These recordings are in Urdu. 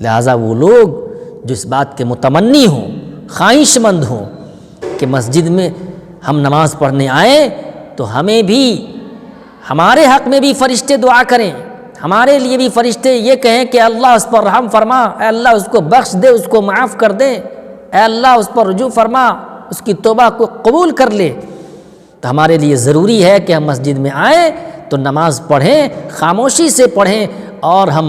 لہٰذا وہ لوگ جو اس بات کے متمنی ہوں، خواہش مند ہوں کہ مسجد میں ہم نماز پڑھنے آئیں تو ہمیں بھی، ہمارے حق میں بھی فرشتے دعا کریں، ہمارے لیے بھی فرشتے یہ کہیں کہ اللہ اس پر رحم فرما، اے اللہ اس کو بخش دے، اس کو معاف کر دے، اے اللہ اس پر رجوع فرما، اس کی توبہ کو قبول کر لے، تو ہمارے لیے ضروری ہے کہ ہم مسجد میں آئیں تو نماز پڑھیں، خاموشی سے پڑھیں، اور ہم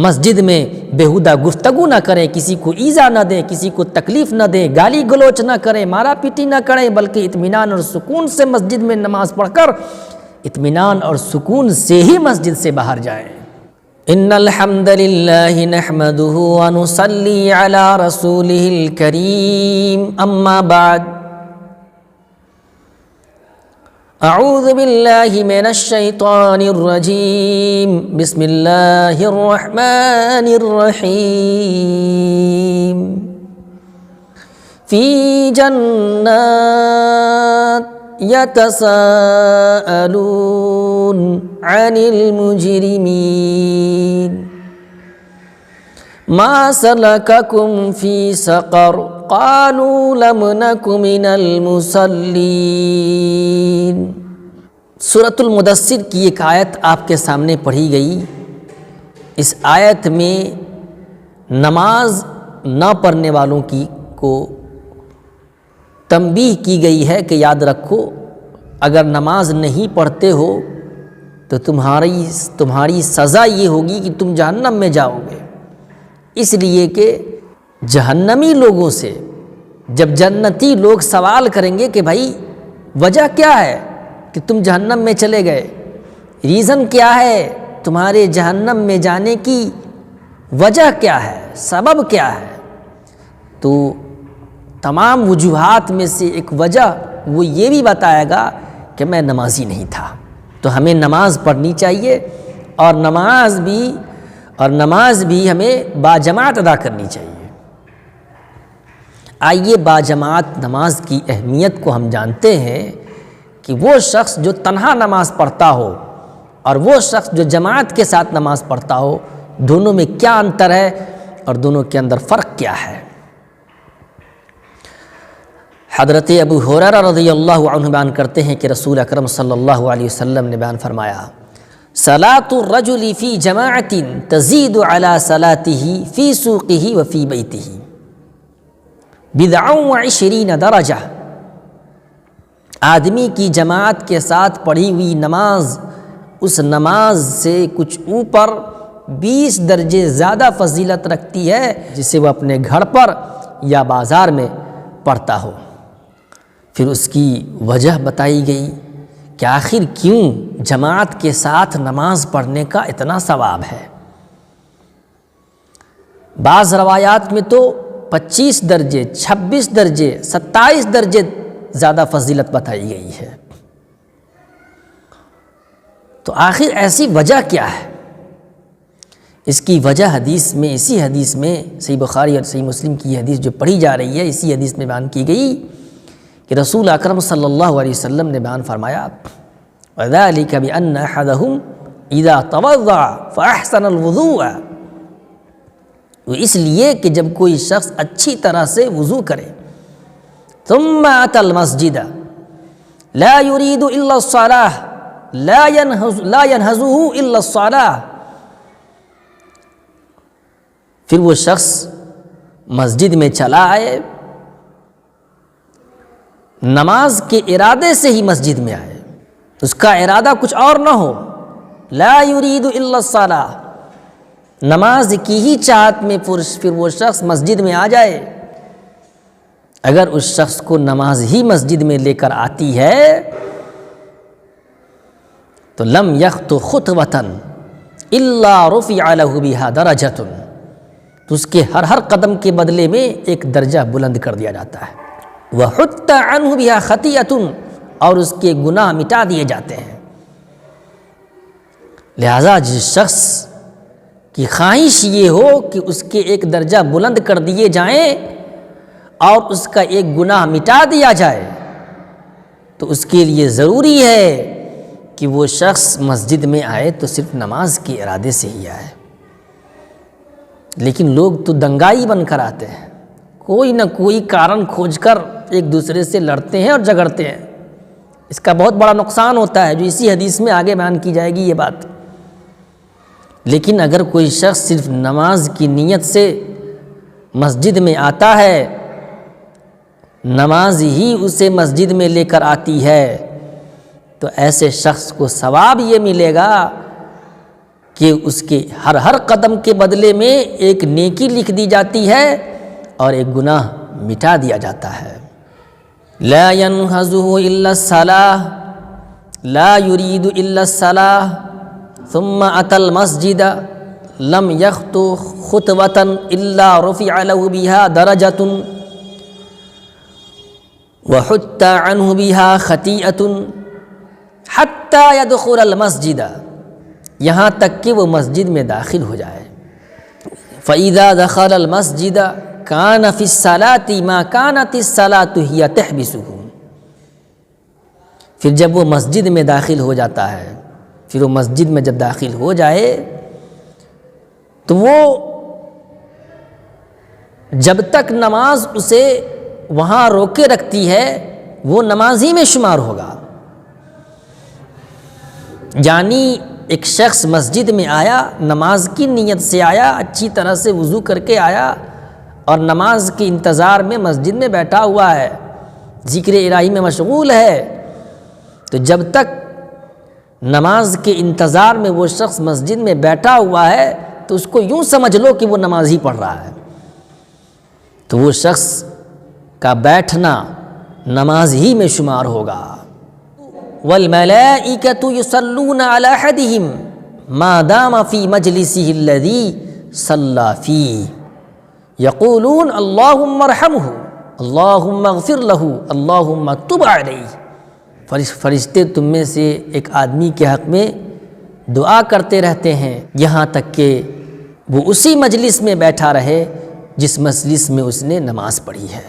مسجد میں بیہودہ گفتگو نہ کریں، کسی کو ایذا نہ دیں، کسی کو تکلیف نہ دیں، گالی گلوچ نہ کریں، مارا پیٹی نہ کریں، بلکہ اطمینان اور سکون سے مسجد میں نماز پڑھ کر اطمینان اور سکون سے ہی مسجد سے باہر جائیں۔ ان الحمد للہ نحمده ونصلی علی رسولہ الکریم، اما بعد، اعوذ باللہ من الشیطان الرجیم، بسم اللہ الرحمن الرحیم، فی جنات یتساءلون عن المجرمین، ما سلککم فی سقر، قالوا لم نک من المصلین۔ سورۃ المدثر کی ایک آیت آپ کے سامنے پڑھی گئی۔ اس آیت میں نماز نہ پڑھنے والوں کو تنبیہ کی گئی ہے کہ یاد رکھو، اگر نماز نہیں پڑھتے ہو تو تمہاری سزا یہ ہوگی کہ تم جہنم میں جاؤ گے، اس لیے کہ جہنمی لوگوں سے جب جنتی لوگ سوال کریں گے کہ بھائی وجہ کیا ہے کہ تم جہنم میں چلے گئے، ریزن کیا ہے تمہارے جہنم میں جانے کی، وجہ کیا ہے، سبب کیا ہے، تو تمام وجوہات میں سے ایک وجہ وہ یہ بھی بتائے گا کہ میں نمازی نہیں تھا۔ تو ہمیں نماز پڑھنی چاہیے، اور نماز بھی ہمیں باجماعت ادا کرنی چاہیے۔ آئیے باجماعت نماز کی اہمیت کو ہم جانتے ہیں کہ وہ شخص جو تنہا نماز پڑھتا ہو اور وہ شخص جو جماعت کے ساتھ نماز پڑھتا ہو، دونوں میں کیا انتر ہے اور دونوں کے اندر فرق کیا ہے۔ حضرت ابو ہریرہ رضی اللہ عنہ بیان کرتے ہیں کہ رسول اکرم صلی اللہ علیہ وسلم نے بیان فرمایا، صلاۃ الرجل فی جماعت تزید علی صلاتہ فی سوقہ وفی بیتہ 20 درجہ۔ آدمی کی جماعت کے ساتھ پڑھی ہوئی نماز اس نماز سے کچھ اوپر 20 درجے زیادہ فضیلت رکھتی ہے جسے وہ اپنے گھر پر یا بازار میں پڑھتا ہو۔ پھر اس کی وجہ بتائی گئی کہ آخر کیوں جماعت کے ساتھ نماز پڑھنے کا اتنا ثواب ہے۔ بعض روایات میں تو 25 درجے، 26 درجے، 27 درجے زیادہ فضیلت بتائی گئی ہے۔ تو آخر ایسی وجہ کیا ہے؟ اس کی وجہ اسی حدیث میں صحیح بخاری اور صحیح مسلم کی یہ حدیث جو پڑھی جا رہی ہے، اسی حدیث میں بیان کی گئی کہ رسول اکرم صلی اللہ علیہ وسلم نے بیان فرمایا، وَذَلِكَ بِأَنَّ أَحَدَهُمْ إِذَا تَوَضَّعَ فَأَحْسَنَ الْوُضُوءَ، وہ اس لیے کہ جب کوئی شخص اچھی طرح سے وضو کرے، ثُمَّ أَتَى الْمَسْجِدَ لَا يُرِيدُ إِلَّا الصَّلَاةَ لَا يَنْهَزُهُ إِلَّا الصَّلَاةَ، پھر وہ شخص مسجد میں چلا آئے، نماز کے ارادے سے ہی مسجد میں آئے، اس کا ارادہ کچھ اور نہ ہو، لا يريد الا الصلاة، نماز کی ہی چاہت میں پھر وہ شخص مسجد میں آ جائے، اگر اس شخص کو نماز ہی مسجد میں لے کر آتی ہے تو لم يخط خطوة الا رفع له بها درجة، تو اس کے ہر قدم کے بدلے میں ایک درجہ بلند کر دیا جاتا ہے، وَحُطَّ عَنْهُ بِهَا خَطِيَّةٌ، اور اس کے گناہ مٹا دیے جاتے ہیں۔ لہذا جس شخص کی خواہش یہ ہو کہ اس کے ایک درجہ بلند کر دیے جائیں اور اس کا ایک گناہ مٹا دیا جائے، تو اس کے لیے ضروری ہے کہ وہ شخص مسجد میں آئے تو صرف نماز کے ارادے سے ہی آئے۔ لیکن لوگ تو دنگائی بن کر آتے ہیں، کوئی نہ کوئی کارن کھوج کر ایک دوسرے سے لڑتے ہیں اور جھگڑتے ہیں۔ اس کا بہت بڑا نقصان ہوتا ہے، جو اسی حدیث میں آگے بیان کی جائے گی یہ بات۔ لیکن اگر کوئی شخص صرف نماز کی نیت سے مسجد میں آتا ہے، نماز ہی اسے مسجد میں لے کر آتی ہے، تو ایسے شخص کو ثواب یہ ملے گا کہ اس کے ہر قدم کے بدلے میں ایک نیکی لکھ دی جاتی ہے اور ایک گناہ مٹا دیا جاتا ہے۔ لا ينهزه الا الصلاة لا يريد الا الصلاة ثم اتى المسجد لم يخطو خطوة الا رفع له بها درجة وحط عنه بها خطيئة حتى يدخل المسجد، یہاں تک کہ وہ مسجد میں داخل ہو جائے۔ فَإِذَا دَخَلَ الْمَسْجِدَ كَانَ فِي الصَّلَاةِ مَا كَانَتِ الصَّلَاةُ هِيَ تَحْبِسُهُ، پھر جب وہ مسجد میں داخل ہو جاتا ہے، پھر وہ مسجد میں جب داخل ہو جائے تو وہ جب تک نماز اسے وہاں روکے رکھتی ہے وہ نماز ہی میں شمار ہوگا۔ یعنی ایک شخص مسجد میں آیا، نماز کی نیت سے آیا، اچھی طرح سے وضو کر کے آیا اور نماز کے انتظار میں مسجد میں بیٹھا ہوا ہے، ذکر الہی میں مشغول ہے، تو جب تک نماز کے انتظار میں وہ شخص مسجد میں بیٹھا ہوا ہے تو اس کو یوں سمجھ لو کہ وہ نماز ہی پڑھ رہا ہے، تو وہ شخص کا بیٹھنا نماز ہی میں شمار ہوگا۔ وَالْمَلَائِكَةُ يُصَلُّونَ عَلَىٰ أَحَدِهِمْ مَا دَامَ فِي مَجْلِسِهِ الَّذِي صَلَّىٰ فِيهِ يَقُولُونَ اللَّهُمَّ ارْحَمْهُ اللَّهُمَّ اغْفِرْ لَهُ اللَّهُمَّ تُبْ عَلَيْهِ۔ فرشتے تم میں سے ایک آدمی کے حق میں دعا کرتے رہتے ہیں یہاں تک کہ وہ اسی مجلس میں بیٹھا رہے جس مجلس میں اس نے نماز پڑھی ہے۔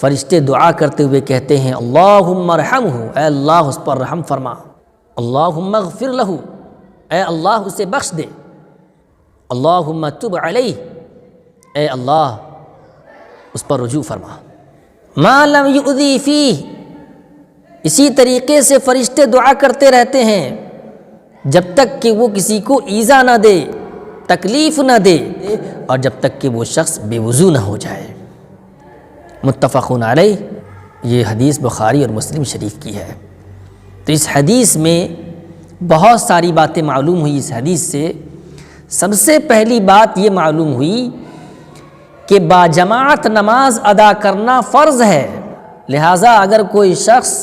فرشتے دعا کرتے ہوئے کہتے ہیں اللہم ارحمہ، اے اللہ اس پر رحم فرما، اللہم اغفر لہ، اے اللہ اسے بخش دے، اللہم تب علیہ، اے اللہ اس پر رجوع فرما، ما لم یؤذی فیہ۔ اسی طریقے سے فرشتے دعا کرتے رہتے ہیں جب تک کہ وہ کسی کو ایذا نہ دے، تکلیف نہ دے، اور جب تک کہ وہ شخص بے وضو نہ ہو جائے۔ متفقون علیہ، یہ حدیث بخاری اور مسلم شریف کی ہے۔ تو اس حدیث میں بہت ساری باتیں معلوم ہوئی۔ اس حدیث سے سب سے پہلی بات یہ معلوم ہوئی کہ باجماعت نماز ادا کرنا فرض ہے، لہٰذا اگر کوئی شخص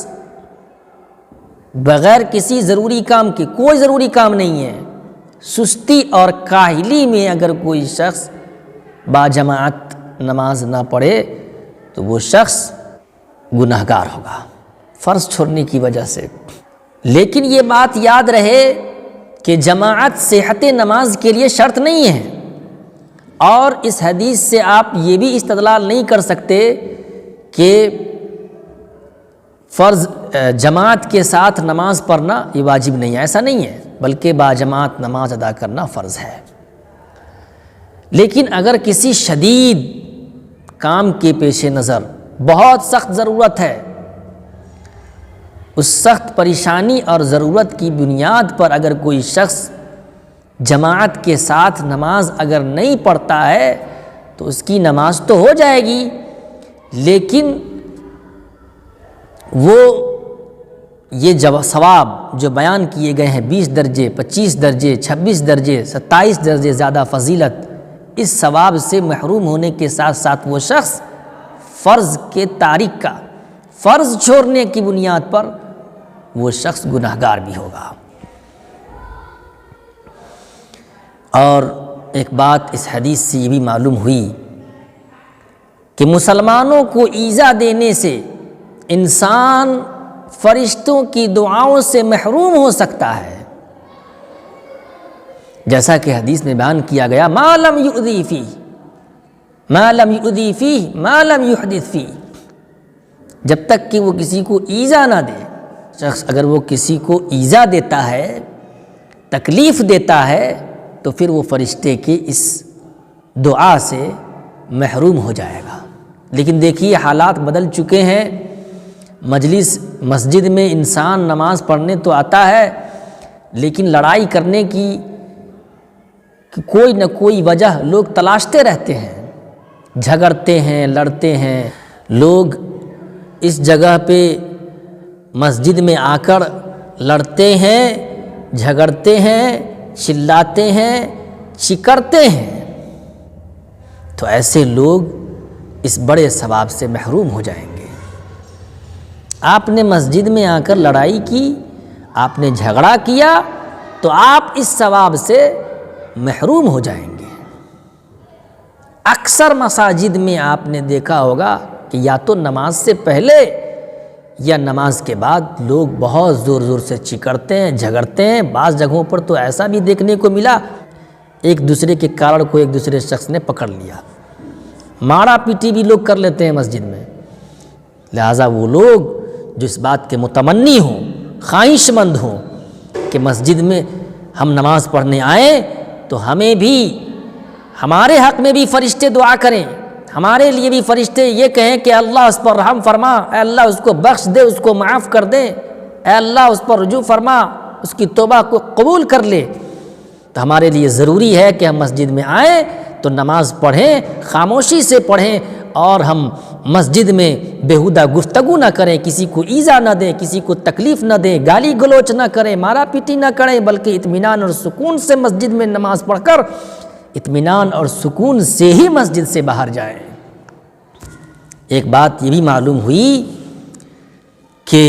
بغیر کسی ضروری کام کے، کوئی ضروری کام نہیں ہے، سستی اور کاہلی میں اگر کوئی شخص باجماعت نماز نہ پڑھے تو وہ شخص گناہگار ہوگا فرض چھوڑنے کی وجہ سے۔ لیکن یہ بات یاد رہے کہ جماعت صحت نماز کے لیے شرط نہیں ہے، اور اس حدیث سے آپ یہ بھی استدلال نہیں کر سکتے کہ فرض جماعت کے ساتھ نماز پڑھنا یہ واجب نہیں ہے، ایسا نہیں ہے، بلکہ باجماعت نماز ادا کرنا فرض ہے۔ لیکن اگر کسی شدید کام کے پیش نظر بہت سخت ضرورت ہے، اس سخت پریشانی اور ضرورت کی بنیاد پر اگر کوئی شخص جماعت کے ساتھ نماز اگر نہیں پڑھتا ہے تو اس کی نماز تو ہو جائے گی، لیکن وہ یہ ثواب جو بیان کیے گئے ہیں 20 درجے، 25 درجے، 26 درجے، 27 درجے زیادہ فضیلت، اس ثواب سے محروم ہونے کے ساتھ ساتھ وہ شخص فرض کے تارک کا، فرض چھوڑنے کی بنیاد پر وہ شخص گناہگار بھی ہوگا۔ اور ایک بات اس حدیث سے یہ بھی معلوم ہوئی کہ مسلمانوں کو ایذا دینے سے انسان فرشتوں کی دعاؤں سے محروم ہو سکتا ہے، جیسا کہ حدیث میں بیان کیا گیا ما لم یؤذی فیہ، ما لم یؤذی فیہ، ما لم یحدث فیہ، جب تک کہ وہ کسی کو ایذا نہ دے۔ شخص اگر وہ کسی کو ایذا دیتا ہے، تکلیف دیتا ہے، تو پھر وہ فرشتے کے اس دعا سے محروم ہو جائے گا۔ لیکن دیکھیے حالات بدل چکے ہیں، مسجد میں انسان نماز پڑھنے تو آتا ہے، لیکن لڑائی کرنے کی کوئی نہ کوئی وجہ لوگ تلاشتے رہتے ہیں، جھگڑتے ہیں، لڑتے ہیں۔ لوگ اس جگہ پہ مسجد میں آ کر لڑتے ہیں، جھگڑتے ہیں، چلاتے ہیں، چکرتے ہیں، تو ایسے لوگ اس بڑے ثواب سے محروم ہو جائیں گے۔ آپ نے مسجد میں آ کر لڑائی کی، آپ نے جھگڑا کیا، تو آپ اس ثواب سے محروم ہو جائیں گے۔ اکثر مساجد میں آپ نے دیکھا ہوگا کہ یا تو نماز سے پہلے یا نماز کے بعد لوگ بہت زور زور سے چکرتے ہیں، جھگڑتے ہیں۔ بعض جگہوں پر تو ایسا بھی دیکھنے کو ملا، ایک دوسرے کے کالر کو ایک دوسرے شخص نے پکڑ لیا، مارا پیٹی بھی لوگ کر لیتے ہیں مسجد میں۔ لہٰذا وہ لوگ جو اس بات کے متمنی ہوں، خواہش مند ہوں کہ مسجد میں ہم نماز پڑھنے آئیں تو ہمیں بھی، ہمارے حق میں بھی فرشتے دعا کریں، ہمارے لیے بھی فرشتے یہ کہیں کہ اللہ اس پر رحم فرما، اے اللہ اس کو بخش دے، اس کو معاف کر دے، اے اللہ اس پر رجوع فرما، اس کی توبہ کو قبول کر لے، تو ہمارے لیے ضروری ہے کہ ہم مسجد میں آئیں تو نماز پڑھیں، خاموشی سے پڑھیں، اور ہم مسجد میں بیہودہ گفتگو نہ کریں، کسی کو ایذا نہ دیں، کسی کو تکلیف نہ دیں، گالی گلوچ نہ کریں، مارا پیٹی نہ کریں، بلکہ اطمینان اور سکون سے مسجد میں نماز پڑھ کر اطمینان اور سکون سے ہی مسجد سے باہر جائیں۔ ایک بات یہ بھی معلوم ہوئی کہ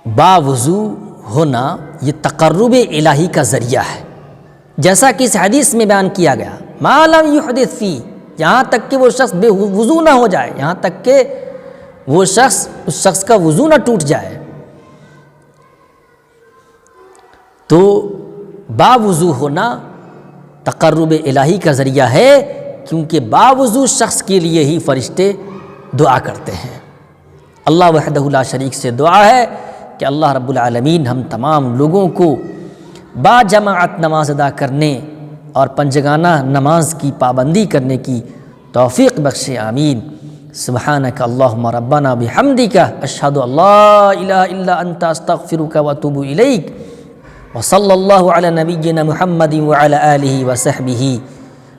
باوضو ہونا یہ تقرب الہی کا ذریعہ ہے، جیسا کہ اس حدیث میں بیان کیا گیا، ما لم یحدث فی، یہاں تک کہ وہ شخص بے وضو نہ ہو جائے، یہاں تک کہ وہ شخص، اس شخص کا وضو نہ ٹوٹ جائے، تو باوضو ہونا تقرب الہی کا ذریعہ ہے، کیونکہ باوضو شخص کے لیے ہی فرشتے دعا کرتے ہیں۔ اللہ وحدہ لا شریک سے دعا ہے کہ اللہ رب العالمین ہم تمام لوگوں کو با جماعت نماز ادا کرنے اور پنجگانہ نماز کی پابندی کرنے کی توفیق بخشے، آمین۔ سبحانک اللہم ربنا بحمدک، اشہد ان لا الہ الا انت، استغفرک واتوب الیک، وصلی اللہ علی نبینا محمد وعلی آلہ وصحبہ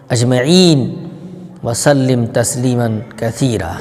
اجمعین وسلم تسلیما کثیرا۔